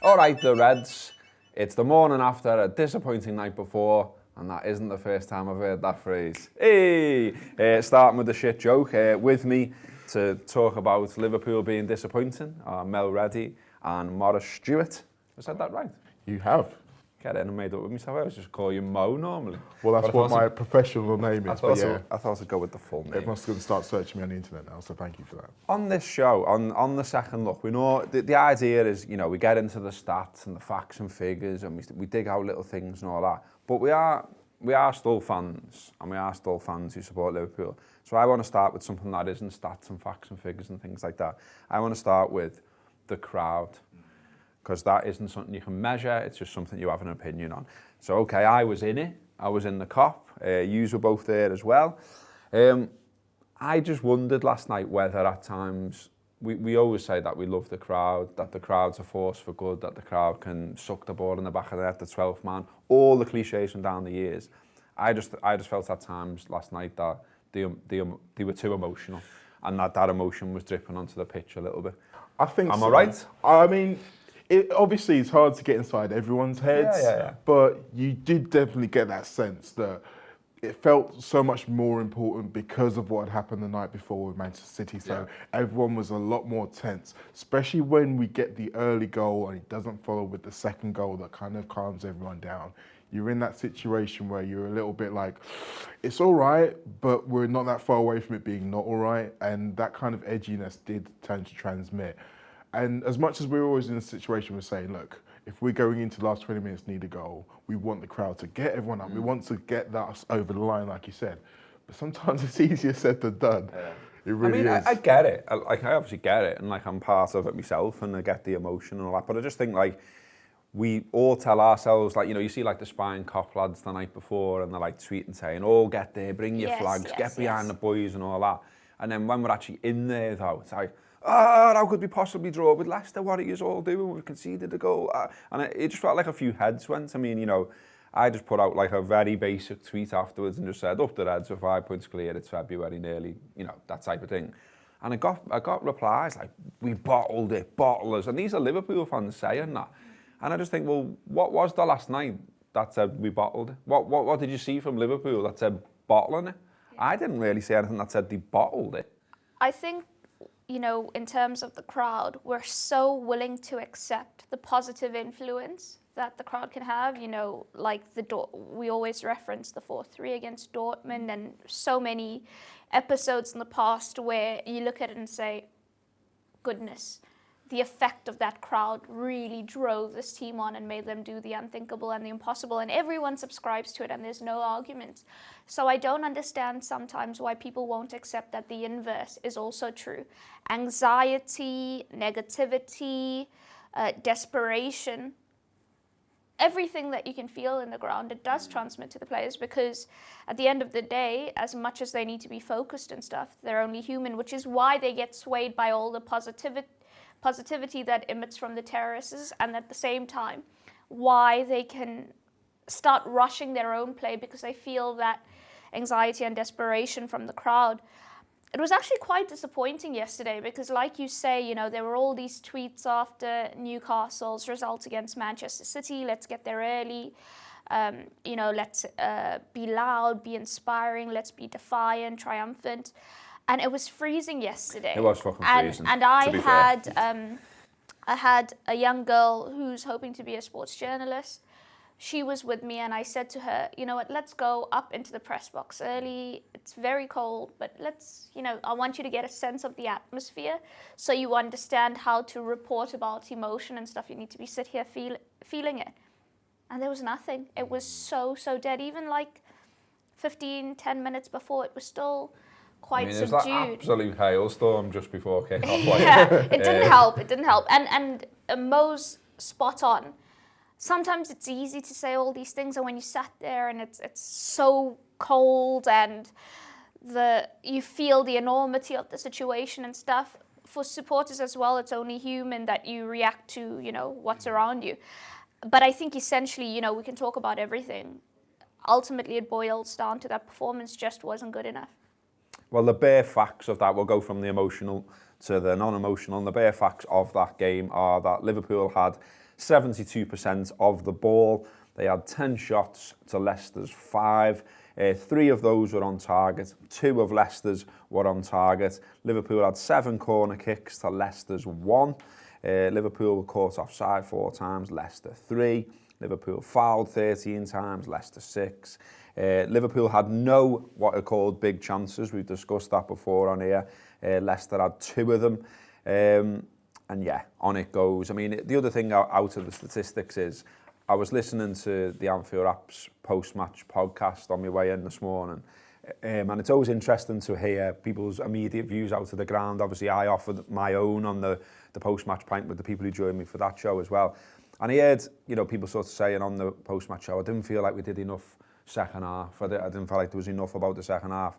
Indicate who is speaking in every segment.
Speaker 1: All right, the Reds. It's the morning after a disappointing night before, and that isn't the first time I've heard that phrase. Hey! Starting with the shit joke. With me to talk about Liverpool being disappointing are Mel Reddy and Morris Stewart. I said that right?
Speaker 2: You have.
Speaker 1: Get in and made up with myself. I was just call you Mo normally.
Speaker 2: Well, that's what my professional name is.
Speaker 1: I thought I'd go with the full name.
Speaker 2: Everyone's going to start searching me on the internet now, so thank you for that.
Speaker 1: On this show, on the second look, we know the idea is, you know, we get into the stats and the facts and figures, and we dig out little things and all that. But we are still fans, and we are still fans who support Liverpool. So I want to start with something that isn't stats and facts and figures and things like that. I want to start with the crowd, because that isn't something you can measure, it's just something you have an opinion on. So, okay, I was in it, I was in the cop, yous were both there as well. I just wondered last night whether at times, we always say that we love the crowd, that the crowd's a force for good, that the crowd can suck the ball in the back of the net, the 12th man, all the cliches from down the years. I just felt at times last night that they were too emotional, and that emotion was dripping onto the pitch a little bit.
Speaker 2: I think
Speaker 1: Am
Speaker 2: so.
Speaker 1: I right?
Speaker 2: I mean, obviously it's hard to get inside everyone's heads, but you did definitely get that sense that it felt so much more important because of what had happened the night before with Manchester City. So everyone was a lot more tense, especially when we get the early goal and it doesn't follow with the second goal that kind of calms everyone down. You're in that situation where you're a little bit like, it's all right, but we're not that far away from it being not all right. And that kind of edginess did tend to transmit. And as much as we're always in a situation, we're saying, look, if we're going into the last 20 minutes, need a goal, we want the crowd to get everyone up. We want to get that over the line, like you said. But sometimes it's easier said than done. Yeah. It really is.
Speaker 1: I get it. I obviously get it. And I'm part of it myself, and I get the emotion and all that. But I just think we all tell ourselves, you see the Spine Cop lads the night before, and they're tweeting saying, oh, get there, bring your flags, get behind the boys and all that. And then when we're actually in there though, it's how could we possibly draw with Leicester? What are you all doing? We've conceded a goal. And it just felt like a few heads went. I mean, I just put out a very basic tweet afterwards and just said, up the Reds for 5 points clear, it's February nearly, that type of thing. And I got replies we bottled it, bottlers. And these are Liverpool fans saying that. And I just think, well, what was the last night that said we bottled it? What did you see from Liverpool that said bottling it? I didn't really see anything that said they bottled it.
Speaker 3: I think, in terms of the crowd, we're so willing to accept the positive influence that the crowd can have. We always reference the 4-3 against Dortmund, and so many episodes in the past where you look at it and say, goodness, the effect of that crowd really drove this team on and made them do the unthinkable and the impossible, and everyone subscribes to it and there's no argument. So I don't understand sometimes why people won't accept that the inverse is also true. Anxiety, negativity, desperation, everything that you can feel in the ground, it does transmit to the players, because at the end of the day, as much as they need to be focused and stuff, they're only human, which is why they get swayed by all the positivity that emits from the terraces, and at the same time why they can start rushing their own play because they feel that anxiety and desperation from the crowd. It was actually quite disappointing yesterday because, like you say, there were all these tweets after Newcastle's result against Manchester City. Let's get there early. Let's be loud, be inspiring, let's be defiant, triumphant. And it was freezing yesterday.
Speaker 1: It was fucking freezing.
Speaker 3: And I had a young girl who's hoping to be a sports journalist. She was with me, and I said to her, you know what, let's go up into the press box early. It's very cold, but I want you to get a sense of the atmosphere so you understand how to report about emotion and stuff. You need to be sit here feeling it. And there was nothing. It was so dead. Even 10 minutes before, it was still quite subdued.
Speaker 1: It was absolute hailstorm just before kick-off.
Speaker 3: It didn't help. It didn't help. And Mo's spot on. Sometimes it's easy to say all these things, and when you sat there and it's so cold and you feel the enormity of the situation and stuff, for supporters as well, it's only human that you react to, what's around you. But I think essentially, we can talk about everything. Ultimately, it boils down to that performance just wasn't good enough.
Speaker 1: Well, the bare facts of that, we'll go from the emotional to the non-emotional, and the bare facts of that game are that Liverpool had 72% of the ball. They had 10 shots to Leicester's 5. 3 of those were on target. 2 of Leicester's were on target. Liverpool had 7 corner kicks to Leicester's 1. Liverpool were caught offside 4 times, Leicester 3. Liverpool fouled 13 times, Leicester 6. Liverpool had no what are called big chances. We've discussed that before on here. Leicester had 2 of them. And yeah, on it goes. I mean, the other thing out of the statistics is I was listening to the Anfield App's post-match podcast on my way in this morning. And it's always interesting to hear people's immediate views out of the ground. Obviously, I offered my own on the post-match pint with the people who joined me for that show as well. And I heard, people sort of saying on the post-match show, I didn't feel like we did enough second half. I didn't feel like there was enough about the second half.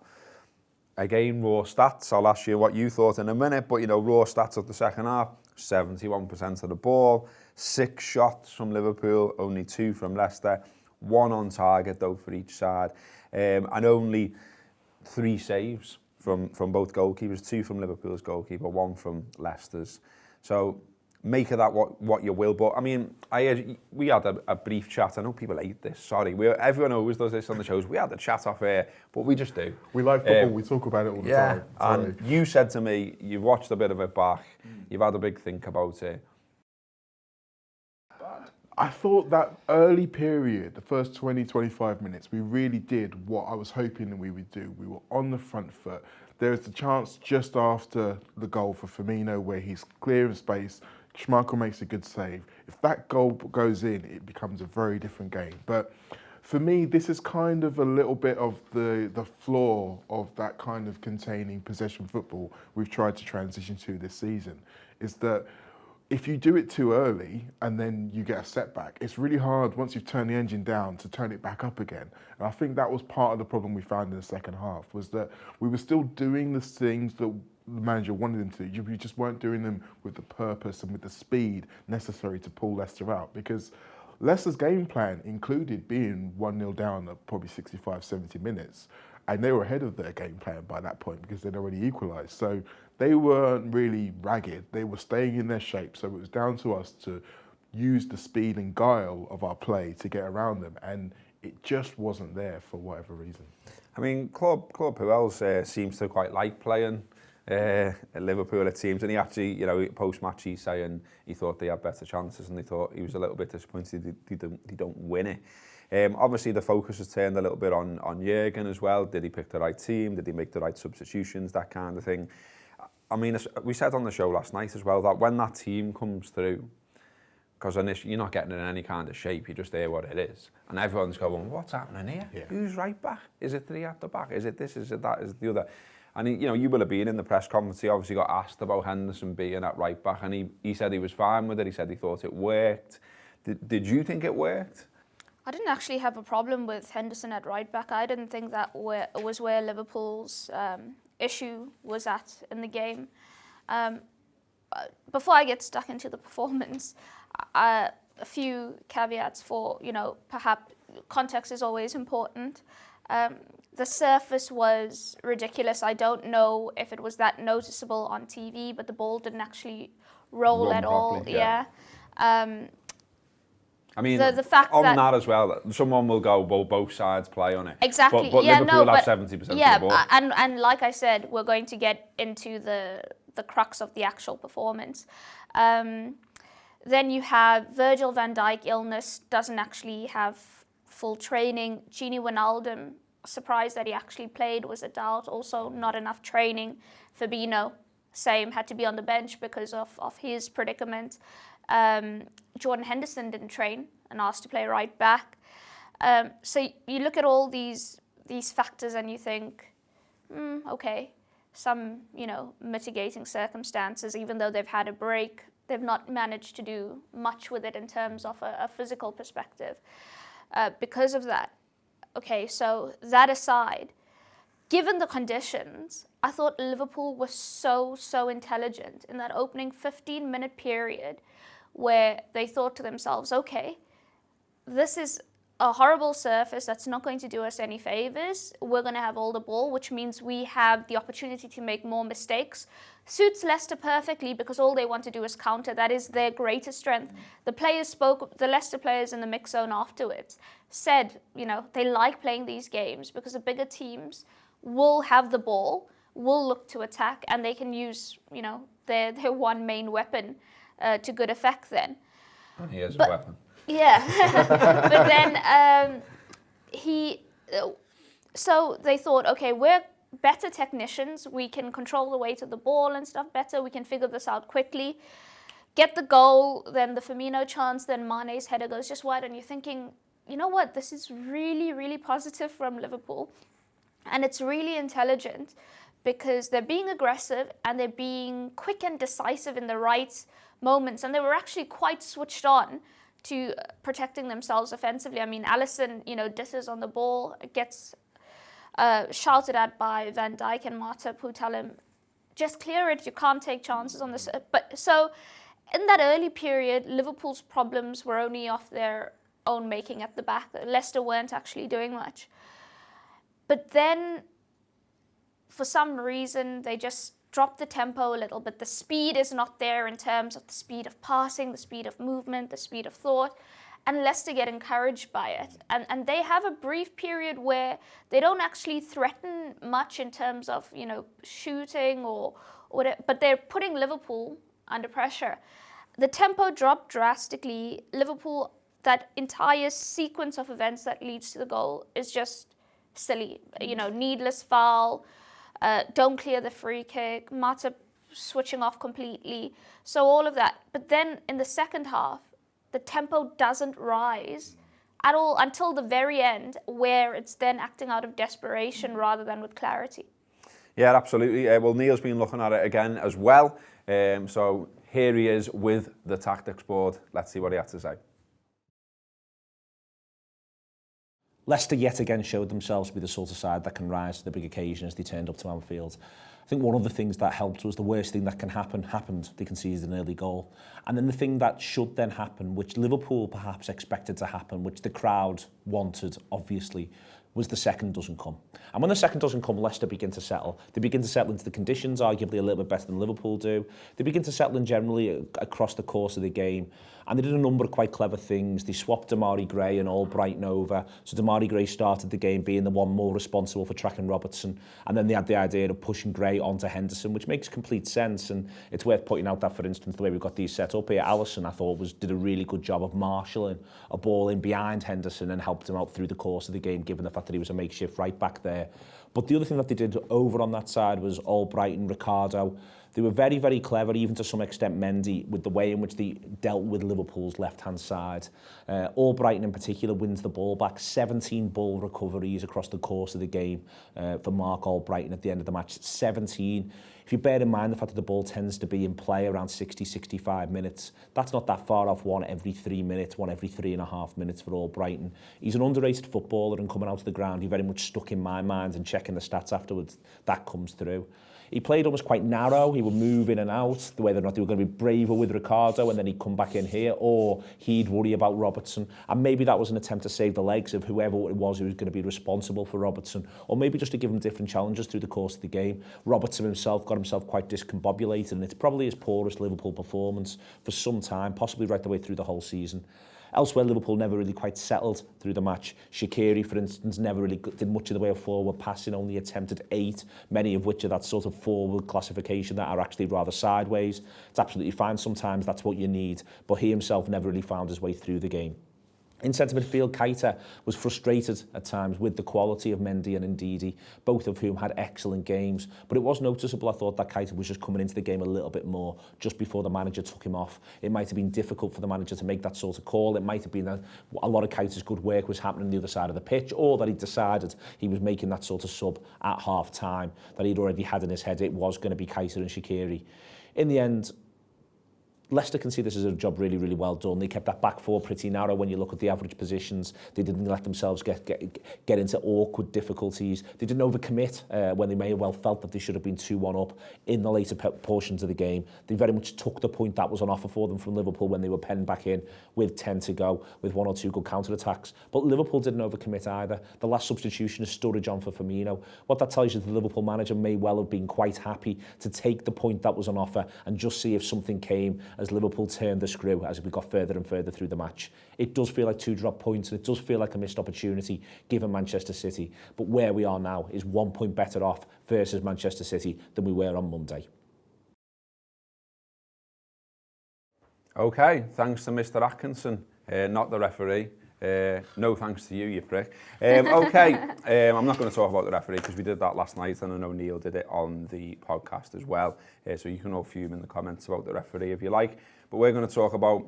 Speaker 1: Again, raw stats. I'll ask you what you thought in a minute, but raw stats of the second half: 71% of the ball, 6 shots from Liverpool, only 2 from Leicester, 1 on target though for each side, and only 3 saves from both goalkeepers, 2 from Liverpool's goalkeeper, 1 from Leicester's. So make of that what you will. But I mean, we had a brief chat. I know people hate this. Sorry, everyone always does this on the shows. We had a chat off here, but we just do.
Speaker 2: We like football. We talk about it all the time.
Speaker 1: And you said to me, you've watched a bit of it back. You've had a big think about it.
Speaker 2: I thought that early period, the first 20, 25 minutes, we really did what I was hoping we would do. We were on the front foot. There's the chance just after the goal for Firmino where he's clear of space. Schmeichel makes a good save. If that goal goes in, it becomes a very different game. But for me, this is kind of a little bit of the flaw of that kind of containing possession football we've tried to transition to this season, is that if you do it too early and then you get a setback, it's really hard once you've turned the engine down to turn it back up again. And I think that was part of the problem we found in the second half, was that we were still doing the things that the manager wanted them to do. You just weren't doing them with the purpose and with the speed necessary to pull Leicester out, because Leicester's game plan included being 1-0 down at probably 65, 70 minutes. And they were ahead of their game plan by that point because they'd already equalised. So they weren't really ragged. They were staying in their shape. So it was down to us to use the speed and guile of our play to get around them. And it just wasn't there for whatever reason.
Speaker 1: I mean, Claude Puel seems to quite like playing at Liverpool, it seems. And he actually, post-match, he's saying he thought they had better chances and he thought he was a little bit disappointed they don't win it. Obviously, the focus has turned a little bit on Jurgen as well. Did he pick the right team? Did he make the right substitutions? That kind of thing. I mean, we said on the show last night as well that when that team comes through, because you're not getting in any kind of shape, you just hear what it is. And everyone's going, what's happening here? Yeah. Who's right back? Is it 3 at the back? Is it this? Is it that? Is it the other? And you will have been in the press conference. He obviously got asked about Henderson being at right back, and he said he was fine with it. He said he thought it worked. Did you think it worked?
Speaker 3: I didn't actually have a problem with Henderson at right back. I didn't think that was where Liverpool's issue was at in the game. Before I get stuck into the performance, a few caveats for, perhaps context is always important. The surface was ridiculous. I don't know if it was that noticeable on TV, but the ball didn't actually roll at all. Yeah.
Speaker 1: I mean, the fact that as well, someone will go, well, both sides play on it.
Speaker 3: Exactly.
Speaker 1: But Liverpool have 70% of the ball.
Speaker 3: And like I said, we're going to get into the crux of the actual performance. Then you have Virgil van Dijk illness, doesn't actually have full training. Gini Wijnaldum, surprised that he actually played, was a doubt. Also not enough training. Fabinho, same, had to be on the bench because of his predicament. Jordan Henderson didn't train and asked to play right back. So you look at all these factors and you think, okay, some mitigating circumstances. Even though they've had a break, they've not managed to do much with it in terms of a physical perspective. Because of that, okay. So that aside, given the conditions, I thought Liverpool was so intelligent in that opening 15-minute period, where they thought to themselves, okay, this is a horrible surface that's not going to do us any favors. We're going to have all the ball, which means we have the opportunity to make more mistakes. Suits Leicester perfectly because all they want to do is counter. That is their greatest strength. The Leicester players in the mix zone afterwards said, they like playing these games because the bigger teams will have the ball, will look to attack, and they can use, their one main weapon to good effect then.
Speaker 1: And he is a weapon.
Speaker 3: Yeah, but then so they thought, okay, we're better technicians. We can control the weight of the ball and stuff better. We can figure this out quickly. Get the goal, then the Firmino chance, then Mane's header goes just wide, and you're thinking, you know what, this is really, really positive from Liverpool. And it's really intelligent because they're being aggressive and they're being quick and decisive in the right moments. And they were actually quite switched on to protecting themselves offensively. I mean, Alisson, disses on the ball, gets shouted at by Van Dijk and Matip, who tell him, just clear it, you can't take chances on this. But so in that early period, Liverpool's problems were only off their own making at the back. Leicester weren't actually doing much. But then, for some reason, they just dropped the tempo a little bit. The speed is not there in terms of the speed of passing, the speed of movement, the speed of thought. And Leicester get encouraged by it. And they have a brief period where they don't actually threaten much in terms of, shooting or whatever, but they're putting Liverpool under pressure. The tempo dropped drastically. Liverpool, that entire sequence of events that leads to the goal is just silly. Needless foul, don't clear the free kick, Matip switching off completely. So all of that. But then in the second half, the tempo doesn't rise at all until the very end, where it's then acting out of desperation rather than with clarity.
Speaker 1: Yeah, absolutely. Well, Neil's been looking at it again as well. So here he is with the tactics board. Let's see what he had to say.
Speaker 4: Leicester yet again showed themselves to be the sort of side that can rise to the big occasion as they turned up to Anfield. I think one of the things that helped was the worst thing that can happen happened. They conceded an early goal. And then the thing that should then happen, which Liverpool perhaps expected to happen, which the crowd wanted, obviously, was the second doesn't come. And when the second doesn't come, Leicester begin to settle. They begin to settle into the conditions, arguably a little bit better than Liverpool do. They begin to settle in generally across the course of the game. And they did a number of quite clever things. They swapped Demarai Gray and Albrighton over. So Demarai Gray started the game being the one more responsible for tracking Robertson. And then they had the idea of pushing Gray onto Henderson, which makes complete sense. And it's worth pointing out that, for instance, the way we've got these set up here, Alisson, I thought, did a really good job of marshalling a ball in behind Henderson and helped him out through the course of the game, given the fact that he was a makeshift right back there. But the other thing that they did over on that side was Albrighton, Ricardo. They were very, very clever, even to some extent Mendy, with the way in which they dealt with Liverpool's left-hand side. Albrighton in particular wins the ball back, 17 ball recoveries across the course of the game for Mark Albrighton at the end of the match, 17. If you bear in mind the fact that the ball tends to be in play around 60, 65 minutes, that's not that far off one every 3 minutes, one every 3.5 minutes for Albrighton. He's an underrated footballer, and coming out to the ground, he very much stuck in my mind, and checking the stats afterwards, that comes through. He played almost quite narrow. He would move in and out, the way they're not, they were going to be braver with Ricardo, and then he'd come back in here, or he'd worry about Robertson. And maybe that was an attempt to save the legs of whoever it was who was going to be responsible for Robertson, or maybe just to give him different challenges through the course of the game. Robertson himself got himself quite discombobulated, and it's probably his poorest Liverpool performance for some time, possibly right the way through the whole season. Elsewhere, Liverpool never really quite settled through the match. Shaqiri, for instance, never really did much of the way of forward passing, only attempted 8, many of which are that sort of forward classification that are actually rather sideways. It's absolutely fine sometimes, that's what you need, but he himself never really found his way through the game. In centre midfield, Keita was frustrated at times with the quality of Mendy and Ndidi, both of whom had excellent games. But it was noticeable, I thought, that Keita was just coming into the game a little bit more just before the manager took him off. It might have been difficult for the manager to make that sort of call. It might have been that a lot of Keita's good work was happening on the other side of the pitch, or that he decided he was making that sort of sub at half-time, that he'd already had in his head it was going to be Keita and Shaqiri. In the end, Leicester can see this as a job really, really well done. They kept that back four pretty narrow when you look at the average positions. They didn't let themselves get into awkward difficulties. They didn't overcommit when they may have well felt that they should have been 2-1 up in the later portions of the game. They very much took the point that was on offer for them from Liverpool when they were penned back in with 10 to go, with 1 or 2 good counter-attacks. But Liverpool didn't overcommit either. The last substitution is Sturridge on for Firmino. What that tells you is the Liverpool manager may well have been quite happy to take the point that was on offer and just see if something came as Liverpool turned the screw as we got further and further through the match. It does feel like 2 drop points, and it does feel like a missed opportunity given Manchester City. But where we are now is 1 point better off versus Manchester City than we were on Monday.
Speaker 1: Okay, thanks to Mr. Atkinson, not the referee. No thanks to you, you prick. Okay, I'm not going to talk about the referee because we did that last night, and I know Neil did it on the podcast as well. So you can all fume in the comments about the referee if you like. But we're going to talk about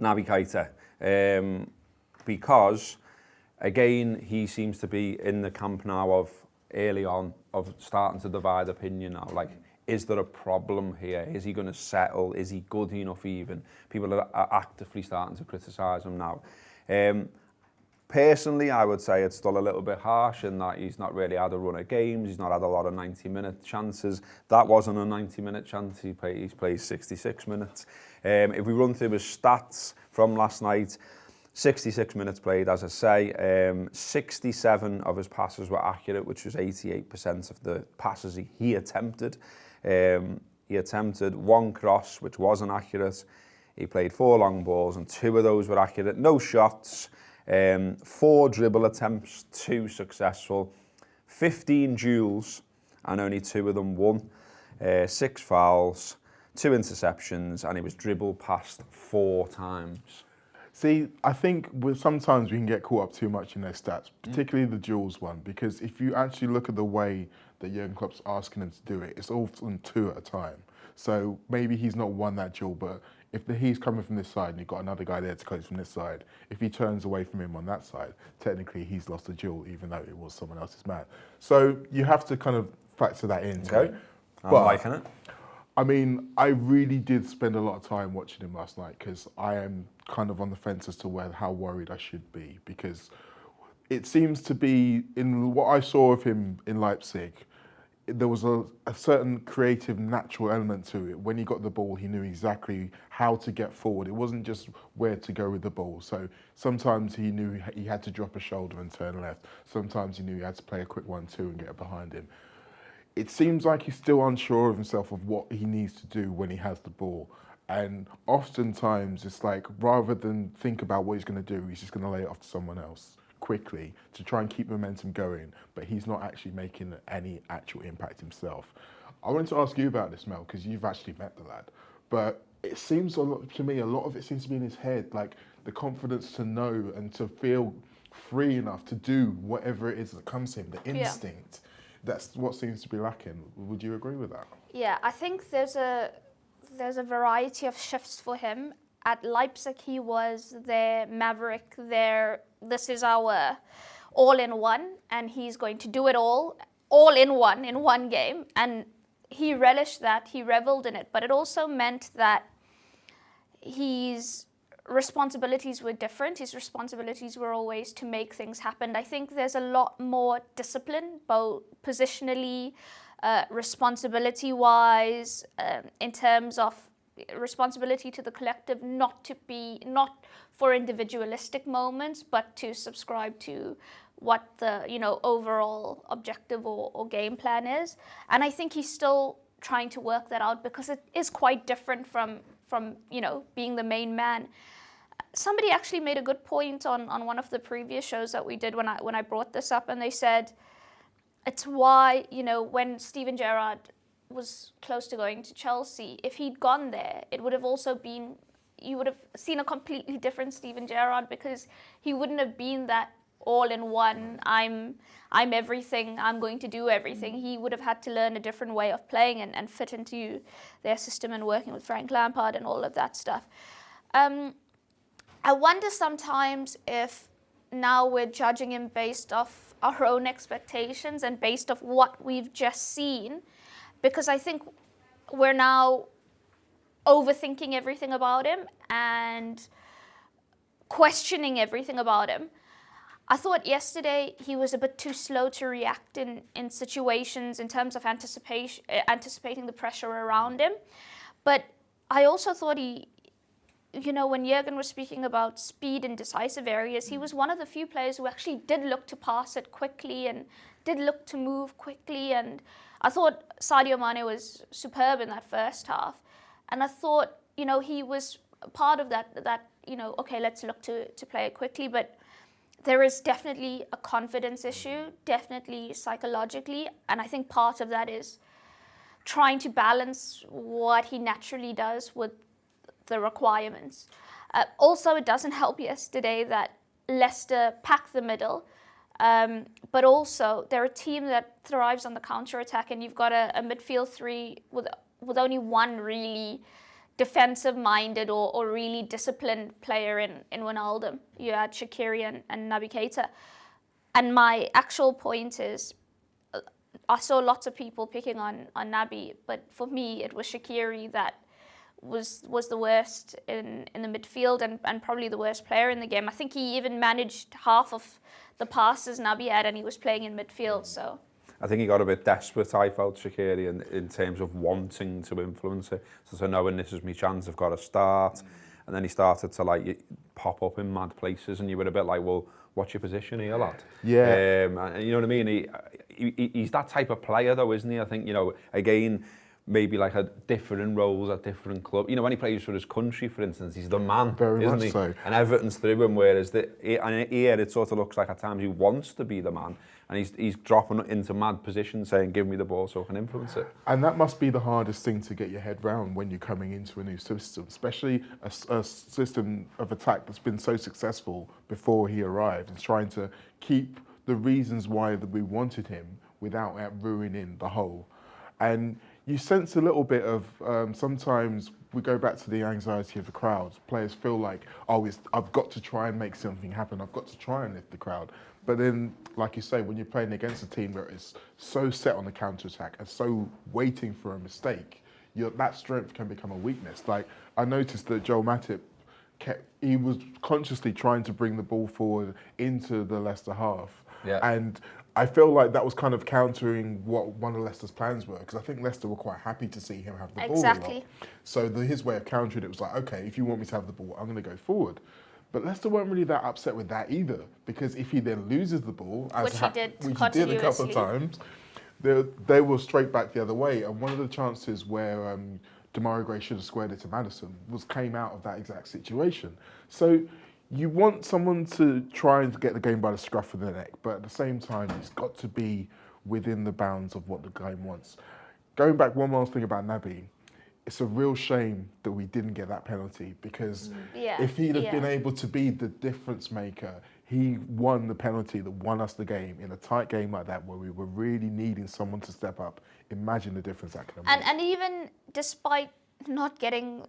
Speaker 1: Naby Keita because, again, he seems to be in the camp now of early on of starting to divide opinion now. Like, is there a problem here? Is he going to settle? Is he good enough even? People are actively starting to criticise him now. Personally, I would say it's still a little bit harsh in that he's not really had a run of games. He's not had a lot of 90-minute chances. That wasn't a 90-minute chance. He's played 66 minutes. If we run through his stats from last night, 66 minutes played, as I say. 67 of his passes were accurate, which was 88% of the passes he attempted. He attempted 1 cross, which wasn't accurate. He played 4 long balls, and 2 of those were accurate. No shots. 4 dribble attempts, 2 successful. 15 duels, and only 2 of them won. 6 fouls, 2 interceptions, and he was dribbled past 4 times.
Speaker 2: See, I think sometimes we can get caught up too much in their stats, particularly the duels one, because if you actually look at the way that Jurgen Klopp's asking them to do it, it's often 2 at a time. So maybe he's not won that duel, but if he's coming from this side and you've got another guy there to close from this side, if he turns away from him on that side, technically he's lost the duel, even though it was someone else's man. So you have to kind of factor that in.
Speaker 1: Okay, I'm liking it.
Speaker 2: I mean, I really did spend a lot of time watching him last night because I am kind of on the fence as to how worried I should be, because it seems to be, in what I saw of him in Leipzig, there was a certain creative, natural element to it. When he got the ball, he knew exactly how to get forward. It wasn't just where to go with the ball. So sometimes he knew he had to drop a shoulder and turn left. Sometimes he knew he had to play a quick 1-2 and get behind him. It seems like he's still unsure of himself of what he needs to do when he has the ball. And oftentimes it's like, rather than think about what he's going to do, he's just going to lay it off to someone else quickly to try and keep momentum going, but he's not actually making any actual impact himself. I wanted to ask you about this, Mel, because you've actually met the lad, but it seems to me a lot of it seems to be in his head, like the confidence to know and to feel free enough to do whatever it is that comes to him, the instinct. That's what seems to be lacking. Would you agree with that?
Speaker 3: Yeah, I think there's a variety of shifts for him. At Leipzig, he was their maverick, this is our all-in-one, and he's going to do it all in one game. And he relished that, he reveled in it. But it also meant that his responsibilities were different. His responsibilities were always to make things happen. I think there's a lot more discipline, both positionally, responsibility-wise, in terms of responsibility to the collective, not for individualistic moments, but to subscribe to what the overall objective or game plan is. And I think he's still trying to work that out, because it is quite different from being the main man. Somebody actually made a good point on one of the previous shows that we did when I brought this up, and they said it's why when Steven Gerrard was close to going to Chelsea, if he'd gone there, it would have also been, you would have seen a completely different Steven Gerrard, because he wouldn't have been that all-in-one, I'm everything, I'm going to do everything. He would have had to learn a different way of playing and fit into their system and working with Frank Lampard and all of that stuff. I wonder sometimes if now we're judging him based off our own expectations and based off what we've just seen, because I think we're now overthinking everything about him and questioning everything about him. I thought yesterday he was a bit too slow to react in situations in terms of anticipating the pressure around him. But I also thought he, when Jürgen was speaking about speed in decisive areas, he was one of the few players who actually did look to pass it quickly and did look to move quickly. And I thought Sadio Mane was superb in that first half. And I thought, he was part of that okay, let's look to play it quickly. But there is definitely a confidence issue, definitely psychologically. And I think part of that is trying to balance what he naturally does with the requirements. Also, it doesn't help yesterday that Leicester packed the middle, but also they're a team that thrives on the counter-attack, and you've got a midfield three with only one really defensive-minded or really disciplined player in Wijnaldum. You had Shaqiri and Naby Keita. And my actual point is, I saw lots of people picking on Naby, but for me, it was Shaqiri that was the worst in the midfield and probably the worst player in the game. I think he even managed half of the passes Naby had, and he was playing in midfield. So
Speaker 1: I think he got a bit desperate, I felt, Shaqiri, in terms of wanting to influence it. So knowing this is my chance, I've got to start. And then he started to pop up in mad places, and you were a bit like, well, what's your position here, lad?
Speaker 2: Yeah.
Speaker 1: And you know what I mean? He's that type of player, though, isn't he? I think, again, maybe like a different roles at different clubs. When he plays for his country, for instance, he's the man, isn't he?
Speaker 2: So.
Speaker 1: And Everton's through him, whereas here it sort of looks like at times he wants to be the man, and he's dropping into mad positions saying, give me the ball so I can influence it.
Speaker 2: And that must be the hardest thing to get your head round when you're coming into a new system, especially a system of attack that's been so successful before he arrived, and trying to keep the reasons why that we wanted him without ruining the whole. And you sense a little bit of, sometimes we go back to the anxiety of the crowd. Players feel like, I've got to try and make something happen. I've got to try and lift the crowd. But then, like you say, when you're playing against a team that is so set on the counter-attack and so waiting for a mistake, that strength can become a weakness. Like, I noticed that Joel Matip he was consciously trying to bring the ball forward into the Leicester half.
Speaker 1: Yeah.
Speaker 2: And I feel like that was kind of countering what one of Leicester's plans were, because I think Leicester were quite happy to see him have the ball a lot. So his way of countering it was like, okay, if you want me to have the ball, I'm going to go forward. But Leicester weren't really that upset with that either, because if he then loses the ball, which he did a couple of times, they were straight back the other way. And one of the chances where Demarai Gray should have squared it to Maddison came out of that exact situation. So you want someone to try and get the game by the scruff of the neck, but at the same time, it's got to be within the bounds of what the game wants. Going back, one last thing about Naby, it's a real shame that we didn't get that penalty, because if he'd have been able to be the difference maker, he won the penalty that won us the game in a tight game like that where we were really needing someone to step up. Imagine the difference that could have made.
Speaker 3: And even despite not getting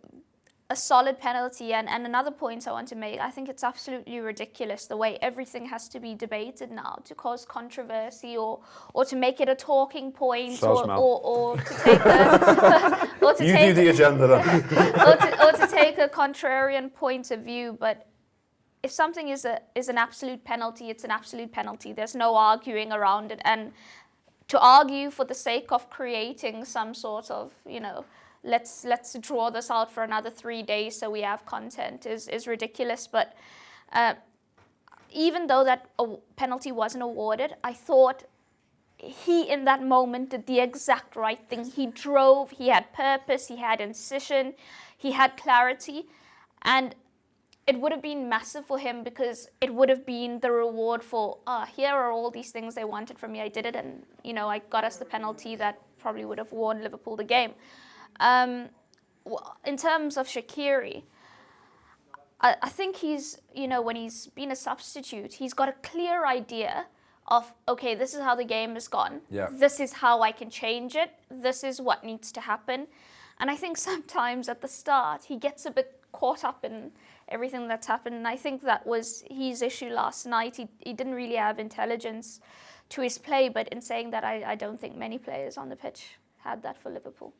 Speaker 3: a solid penalty, and another point I want to make, I think it's absolutely ridiculous the way everything has to be debated now to cause controversy or to make it a talking point or to take a or to
Speaker 1: you
Speaker 3: take,
Speaker 1: do the agenda then.
Speaker 3: or to take a contrarian point of view. But if something is an absolute penalty, it's an absolute penalty. There's no arguing around it. And to argue for the sake of creating some sort of, let's draw this out for another 3 days so we have content is ridiculous. But even though that penalty wasn't awarded, I thought he in that moment did the exact right thing. He drove, he had purpose, he had incision, he had clarity, and it would have been massive for him, because it would have been the reward for, here are all these things they wanted from me, I did it, and I got us the penalty that probably would have won Liverpool the game. In terms of Shaqiri, I think he's, when he's been a substitute, he's got a clear idea of, okay, this is how the game has gone.
Speaker 1: Yeah.
Speaker 3: This is how I can change it. This is what needs to happen. And I think sometimes at the start, he gets a bit caught up in everything that's happened. And I think that was his issue last night. He didn't really have intelligence to his play, but in saying that, I don't think many players on the pitch had that for Liverpool.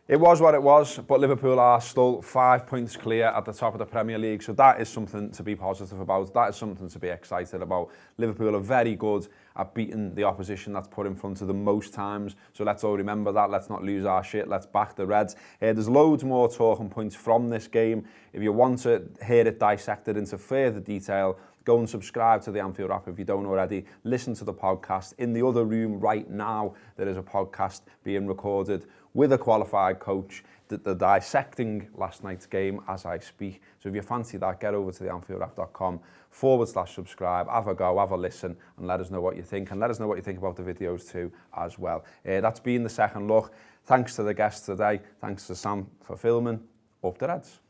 Speaker 1: It was what it was, but Liverpool are still 5 points clear at the top of the Premier League, so that is something to be positive about. That is something to be excited about. Liverpool are very good at beating the opposition that's put in front of them most times, so let's all remember that. Let's not lose our shit. Let's back the Reds. There's loads more talking points from this game. If you want to hear it dissected into further detail, go and subscribe to the Anfield app if you don't already. Listen to the podcast. In the other room right now, there is a podcast being recorded with a qualified coach that they're dissecting last night's game as I speak. So if you fancy that, get over to the anfieldapp.com/subscribe, have a go, have a listen, and let us know what you think. And let us know what you think about the videos too as well. That's been the second look. Thanks to the guests today. Thanks to Sam for filming. Up the Reds.